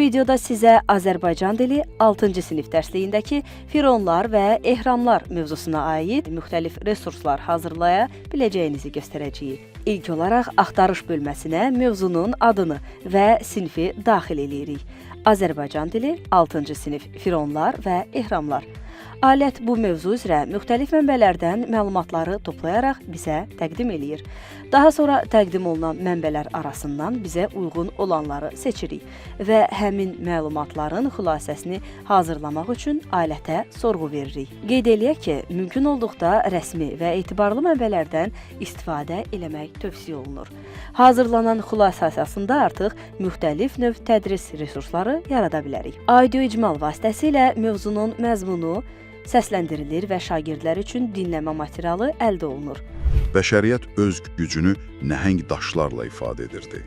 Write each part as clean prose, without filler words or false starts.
videoda sizə Azərbaycan dili 6-cı sinif dərsliyindəki fironlar və ehramlar mövzusuna aid müxtəlif resurslar hazırlaya biləcəyinizi göstərəcəyik. İlk olaraq axtarış bölməsinə mövzunun adını və sinfi daxil edirik. Azərbaycan dili 6-cı sinif fironlar və ehramlar. Alət bu mövzu üzrə müxtəlif mənbələrdən məlumatları toplayaraq bizə təqdim eləyir. Daha sonra təqdim olunan mənbələr arasından bizə uyğun olanları seçirik və həmin məlumatların xülasəsini hazırlamaq üçün alətə sorğu veririk. Qeyd eləyək ki, mümkün olduqda rəsmi və etibarlı mənbələrdən istifadə eləmək tövsiyə olunur. Hazırlanan xülasə əsasında artıq müxtəlif növ tədris resursları yarada bilərik. Audio icmal vasitəsilə mövzunun məzmunu səsləndirilir və şagirdlər üçün dinləmə materialı əldə olunur. Bəşəriyyət öz gücünü nəhəng daşlarla ifadə edirdi.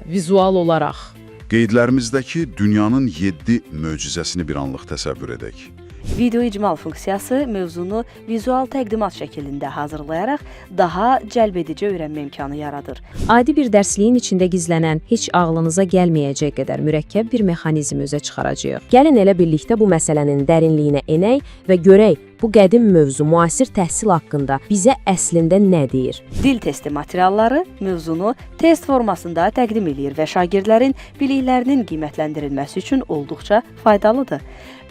Vizual olaraq. Qeydlərimizdəki dünyanın 7 möcüzəsini bir anlıq təsəvvür edək. Video icmal funksiyası mövzunu vizual təqdimat şəklində hazırlayaraq daha cəlbedici öyrənmə imkanı yaradır. Adi bir dərsliyin içində gizlənən, heç ağlınıza gəlməyəcək qədər mürəkkəb bir mexanizm üzə çıxaracağıq. Gəlin elə birlikdə bu məsələnin dərinliyinə enək və görək, bu qədim mövzu müasir təhsil haqqında bizə əslində nə deyir? Dil testi materialları mövzunu test formasında təqdim edir və şagirdlərin biliklərinin qiymətləndirilməsi üçün olduqca faydalıdır.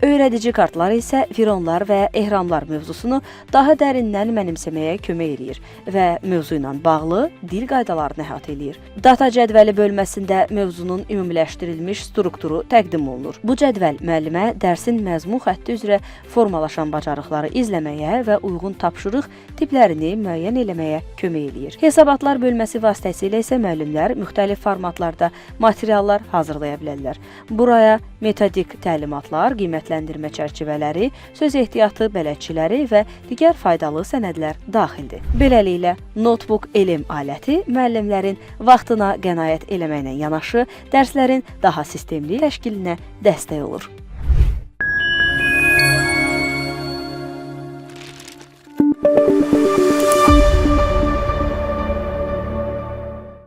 Öyrədici kartlar isə fironlar və ehramlar mövzusunu daha dərindən mənimsəməyə kömək edir və mövzu ilə bağlı dil qaydalarını əhatə edir. Data cədvəli bölməsində mövzunun ümumiləşdirilmiş strukturu təqdim olunur. Bu cədvəl müəllimə dərsin məzmun xətti üzrə formalaşan bacarıqları izləməyə və uyğun tapşırıq tiplərini müəyyən eləməyə kömək edir. Hesabatlar bölməsi vasitəsilə isə müəllimlər müxtəlif formatlarda materiallar hazırlaya bilərlər. Buraya metodik təlimatlar, qiymətləndirmə çərçivələri, söz ehtiyatı bələdçiləri və digər faydalı sənədlər daxildir. Beləliklə, notebook elm aləti müəllimlərin vaxtına qənaət eləməklə yanaşı, dərslərin daha sistemli təşkilinə dəstək olur.